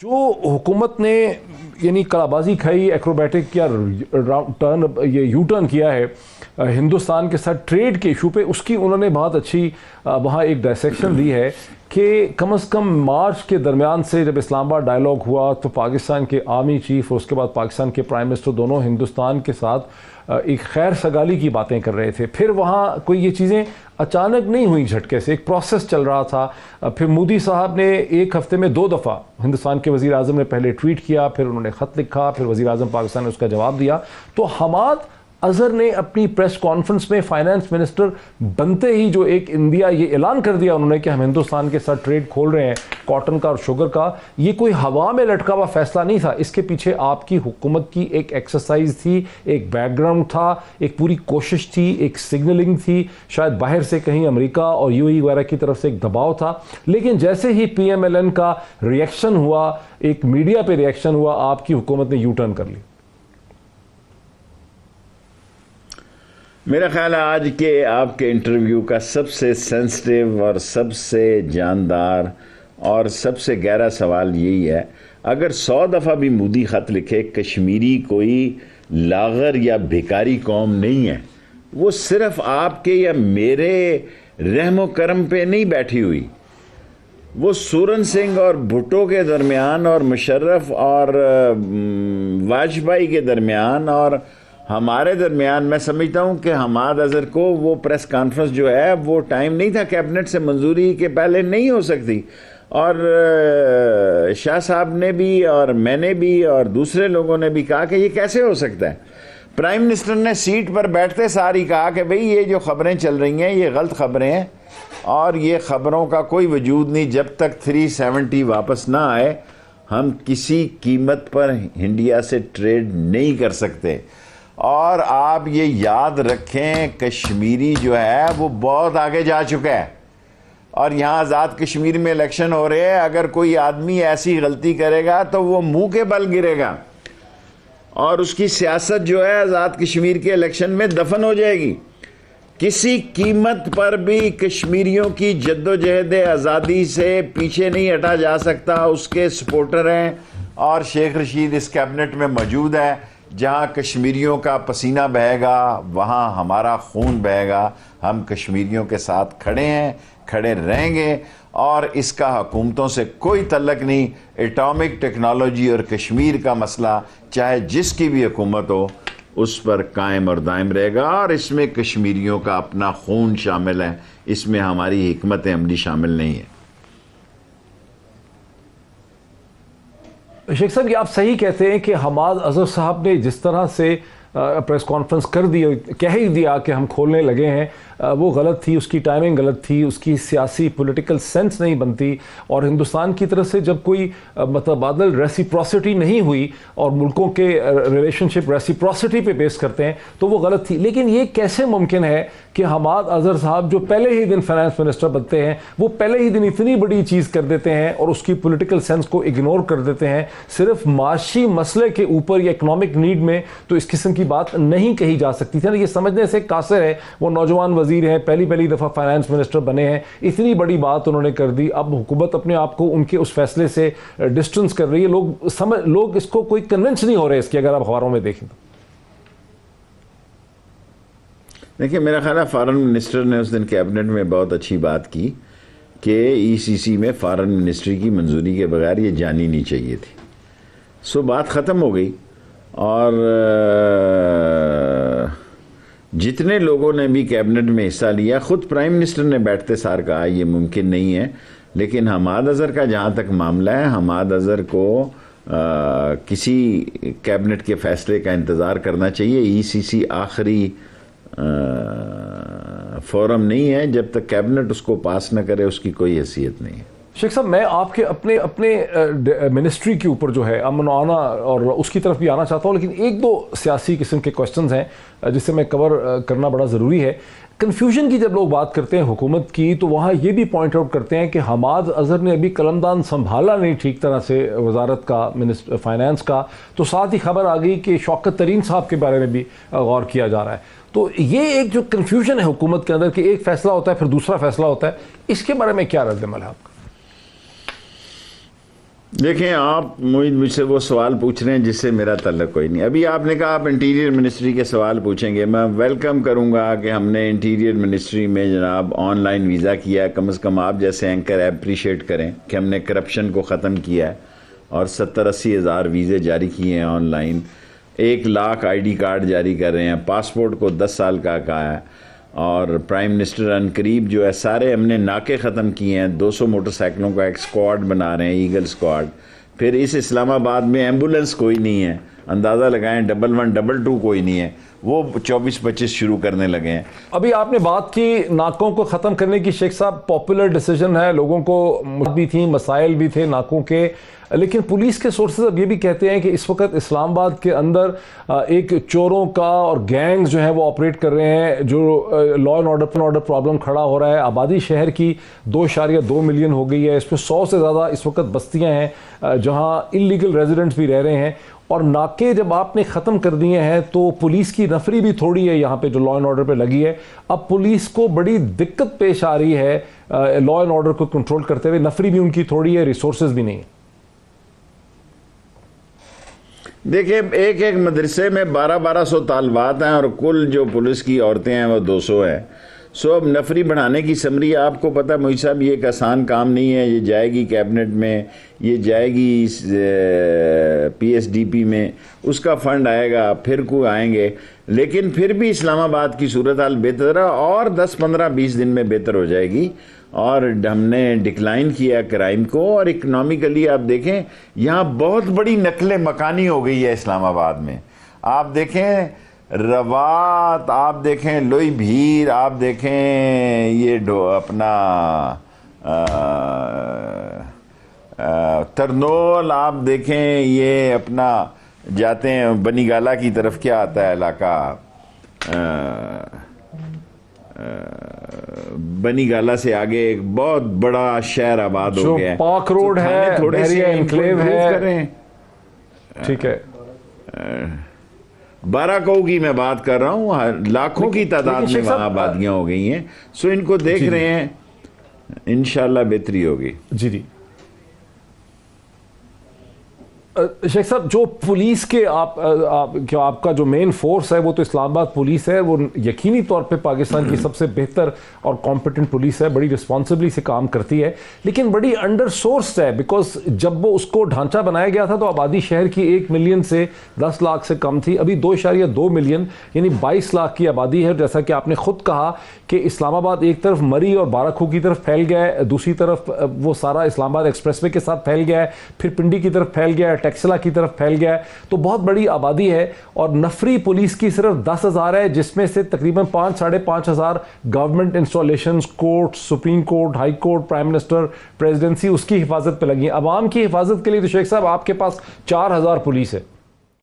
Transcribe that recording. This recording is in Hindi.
जो हुकूमत ने यानी कलाबाजी खाई, एक्रोबैटिक या टर्न ये यू टर्न किया है हिंदुस्तान के साथ ट्रेड के इशू पे, उसकी उन्होंने बहुत अच्छी वहाँ एक डायसेक्शन दी है कि कम से कम मार्च के दरमियान से जब इस्लामाबाद डायलॉग हुआ तो पाकिस्तान के आर्मी चीफ और उसके बाद पाकिस्तान के प्राइम मिनिस्टर दोनों हिंदुस्तान के साथ एक खैर सगाली की बातें कर रहे थे। फिर वहाँ कोई ये चीज़ें अचानक नहीं हुई झटके से, एक प्रोसेस चल रहा था। फिर मोदी साहब ने एक हफ्ते में 2 दफ़ा, हिंदुस्तान के वज़ीर आज़म ने पहले ट्वीट किया, फिर उन्होंने ख़त लिखा, फिर वज़ीर आज़म पाकिस्तान ने उसका जवाब दिया। तो हमाद अज़हर ने अपनी प्रेस कॉन्फ्रेंस में फाइनेंस मिनिस्टर बनते ही जो एक इंडिया ये ऐलान कर दिया उन्होंने कि हम हिंदुस्तान के साथ ट्रेड खोल रहे हैं कॉटन का और शुगर का, ये कोई हवा में लटका हुआ फैसला नहीं था। इसके पीछे आपकी हुकूमत की एक एक्सरसाइज थी, एक बैकग्राउंड था, एक पूरी कोशिश थी, एक सिग्नलिंग थी, शायद बाहर से कहीं अमेरिका और यूएई वगैरह की तरफ से एक दबाव था। लेकिन जैसे ही पीएमएलएन का रिएक्शन हुआ, एक मीडिया पे रिएक्शन हुआ, आपकी हुकूमत ने यू टर्न कर ली। मेरा ख्याल है आज के आपके इंटरव्यू का सबसे सेंसिटिव और सबसे जानदार और सबसे गहरा सवाल यही है, अगर 100 दफ़ा भी मोदी ख़त लिखे, कश्मीरी कोई लागर या भिकारी कौम नहीं है, वो सिर्फ आपके या मेरे रहमो करम पे नहीं बैठी हुई, वो सूरन सिंह और भुट्टो के दरमियान और मुशर्रफ और वाजपेयी के दरमियान और हमारे दरमियान, मैं समझता हूँ कि हमाद अज़हर को वो प्रेस कॉन्फ्रेंस जो है वो टाइम नहीं था, कैबिनेट से मंजूरी के पहले नहीं हो सकती। और शाह साहब ने भी और मैंने भी और दूसरे लोगों ने भी कहा कि ये कैसे हो सकता है। प्राइम मिनिस्टर ने सीट पर बैठते सारी कहा कि भाई ये जो खबरें चल रही हैं ये गलत खबरें हैं और ये खबरों का कोई वजूद नहीं, जब तक 370 वापस ना आए हम किसी कीमत पर इंडिया से ट्रेड नहीं कर सकते। और आप ये याद रखें, कश्मीरी जो है वो बहुत आगे जा चुका है और यहाँ आज़ाद कश्मीर में इलेक्शन हो रहे हैं, अगर कोई आदमी ऐसी गलती करेगा तो वो मुंह के बल गिरेगा और उसकी सियासत जो है आज़ाद कश्मीर के इलेक्शन में दफन हो जाएगी। किसी कीमत पर भी कश्मीरियों की जद्दोजहद आज़ादी से पीछे नहीं हटा जा सकता, उसके सपोर्टर हैं और शेख रशीद इस कैबिनेट में मौजूद है। जहाँ कश्मीरियों का पसीना बहेगा वहाँ हमारा खून बहेगा, हम कश्मीरियों के साथ खड़े हैं, खड़े रहेंगे और इसका हुकूमतों से कोई तल्लक नहीं। एटॉमिक टेक्नोलॉजी और कश्मीर का मसला चाहे जिसकी भी हुकूमत हो उस पर कायम और दायम रहेगा और इसमें कश्मीरियों का अपना खून शामिल है, इसमें हमारी हिकमत अमली शामिल नहीं है। शेख साहब, ये आप सही कहते हैं कि हमाद अज़हर साहब ने जिस तरह से प्रेस कॉन्फ्रेंस कर दी, कह ही दिया कि हम खोलने लगे हैं, वो गलत थी, उसकी टाइमिंग गलत थी, उसकी सियासी पॉलिटिकल सेंस नहीं बनती और हिंदुस्तान की तरफ से जब कोई मतबादल रेसिप्रोसिटी नहीं हुई और मुल्कों के रिलेशनशिप रेसिप्रोसिटी पे बेस करते हैं तो वो गलत थी। लेकिन ये कैसे मुमकिन है कि हमाद अज़हर साहब जो पहले ही दिन फाइनेंस मिनिस्टर बनते हैं वो पहले ही दिन इतनी बड़ी चीज़ कर देते हैं और उसकी पॉलिटिकल सेंस को इग्नोर कर देते हैं, सिर्फ माशी मसले के ऊपर या इकनॉमिक नीड में तो इस किस्म की बात नहीं कही जा सकती थी ना। ये समझने से कासिर है, वो नौजवान वजीर हैं, पहली दफ़ा फाइनेंस मिनिस्टर बने हैं, इतनी बड़ी बात उन्होंने कर दी, अब हुकूमत अपने आप को उनके उस फैसले से डिस्टेंस कर रही है। लोग इसको कोई कन्विंस नहीं हो रहे इसकी, अगर आप अखबारों में देखें तो। देखिए, मेरा ख्याल है फॉरेन मिनिस्टर ने उस दिन कैबिनेट में बहुत अच्छी बात की कि ईसीसी में फॉरेन मिनिस्ट्री की मंजूरी के बगैर ये जानी नहीं चाहिए थी। सो बात ख़त्म हो गई और जितने लोगों ने भी कैबिनेट में हिस्सा लिया, ख़ुद प्राइम मिनिस्टर ने बैठते सार कहा ये मुमकिन नहीं है। लेकिन हमाद अज़हर का जहाँ तक मामला है, हमाद अज़हर को किसी कैबिनेट के फैसले का इंतज़ार करना चाहिए। ईसीसी आखिरी फोरम नहीं है, जब तक कैबिनेट उसको पास न करे उसकी कोई हैसियत नहीं है। शेख साहब, मैं आपके अपने मिनिस्ट्री के ऊपर जो है अमन आना और उसकी तरफ भी आना चाहता हूँ, लेकिन एक दो सियासी किस्म के क्वेश्चंस हैं जिससे मैं कवर करना बड़ा ज़रूरी है। कन्फ्यूजन की जब लोग बात करते हैं हुकूमत की तो वहाँ ये भी पॉइंट आउट करते हैं कि हमाद अज़हर ने अभी कलमदान संभाला नहीं ठीक तरह से वजारत का, फाइनेंस का, तो साथ ही खबर आ गई कि शौकत तरीन साहब के बारे में भी गौर किया जा रहा है। तो ये एक जो कन्फ्यूजन है हुकूमत के अंदर कि एक फैसला होता है फिर दूसरा फैसला होता है, इसके बारे में क्या रद्द अमल है आपका? देखें, आप मुझसे वो सवाल पूछ रहे हैं जिससे मेरा ताल्लुक कोई नहीं। अभी आपने कहा आप इंटीरियर मिनिस्ट्री के सवाल पूछेंगे, मैं वेलकम करूंगा कि हमने इंटीरियर मिनिस्ट्री में जनाब ऑनलाइन वीज़ा किया है। कम से कम आप जैसे एंकर अप्रिशिएट करें कि हमने करप्शन को ख़त्म किया है और 70-80 हज़ार वीज़े जारी किए हैं ऑनलाइन, 1 लाख ID कार्ड जारी कर रहे हैं, पासपोर्ट को 10 साल का कहा है, और प्राइम मिनिस्टर अनकरीब जो है सारे हमने नाके ख़त्म किए हैं। 200 मोटरसाइकिलों का एक स्क्वाड बना रहे हैं, ईगल स्क्वाड। फिर इस इस्लामाबाद में एम्बुलेंस कोई नहीं है, अंदाज़ा लगाएं 11 22 कोई नहीं है, वो 24-25 शुरू करने लगे हैं। अभी आपने बात की नाकों को ख़त्म करने की, शेख साहब पॉपुलर डिसीजन है, लोगों को भी थी, मसाइल भी थे नाकों के, लेकिन पुलिस के सोर्सेज अब ये भी कहते हैं कि इस वक्त इस्लामाबाद के अंदर एक चोरों का और गैंग्स जो हैं वो ऑपरेट कर रहे हैं, जो लॉ एंड ऑर्डर प्रॉब्लम खड़ा हो रहा है। आबादी शहर की 2.2 मिलियन हो गई है, इसमें 100 से ज़्यादा इस वक्त बस्तियां हैं जहां इलीगल रेजिडेंट्स भी रह रहे हैं। और नाके जब आपने ख़त्म कर दिए हैं तो पुलिस की नफरी भी थोड़ी है यहाँ पे जो लॉ एंड ऑर्डर पे लगी है। अब पुलिस को बड़ी दिक्कत पेश आ रही है लॉ एंड ऑर्डर को कंट्रोल करते हुए, नफरी भी उनकी थोड़ी है, रिसोर्सेज भी नहीं है। देखिए, एक मदरसे में 1200 तालबात हैं और कुल जो पुलिस की औरतें हैं वो 200 हैं। सो अब नफरी बढ़ाने की समरी, आपको पता मोई साहब ये एक आसान काम नहीं है। ये जाएगी कैबिनेट में, ये जाएगी PSDP में, उसका फंड आएगा, फिर को आएंगे, लेकिन फिर भी इस्लामाबाद की सूरत हाल बेहतर है और 10-15-20 दिन में बेहतर हो जाएगी। और हमने डिक्लाइन किया क्राइम को, और इकनॉमिकली आप देखें यहाँ बहुत बड़ी नकले मकानी हो गई है इस्लामाबाद में। आप देखें रवात, आप देखें लोई भीर, आप देखें ये अपना तरनोल, आप देखें ये अपना जाते हैं बनीगाला की तरफ, क्या आता है इलाका, बनीगाला से आगे एक बहुत बड़ा शहर आबाद हो गया है। पार्क रोड है, थोड़े से एनक्लेव है, ठीक है। 12 की मैं बात कर रहा हूँ, लाखों की तादाद में वहाँ आबादियाँ हो गई हैं। सो इनको देख रहे हैं, इंशाल्लाह बेहतरी होगी। जी जी शेख साहब, जो पुलिस के आपका जो मेन फोर्स है वो तो इस्लामाबाद पुलिस है, वो यकीनी तौर पे पाकिस्तान की सबसे बेहतर और कॉम्पिटेंट पुलिस है, बड़ी रिस्पॉन्सिबली से काम करती है, लेकिन बड़ी अंडर सोर्स्ड है। बिकॉज जब वो उसको ढांचा बनाया गया था तो आबादी शहर की 1 मिलियन से 10 लाख से कम थी, अभी 2.2 मिलियन यानी 22 लाख की आबादी है। जैसा कि आपने खुद कहा कि इस्लामाबाद एक तरफ मरी और बाराखू की तरफ फैल गया है, दूसरी तरफ वो सारा इस्लामाबाद एक्सप्रेसवे के साथ फैल गया है, फिर पिंडी की तरफ फैल गया है, टेक्सला की तरफ फैल गया है, तो बहुत बड़ी आबादी है। और नफरी पुलिस की सिर्फ 10,000 है, जिसमें से तकरीबन 5-5.5 government installation, court, supreme court, high court, prime minister, presidency उसकी हिफाजत पे लगी है। अवाम की हिफाजत के लिए तो शेख साहब आपके पास 4,000 पुलिस है।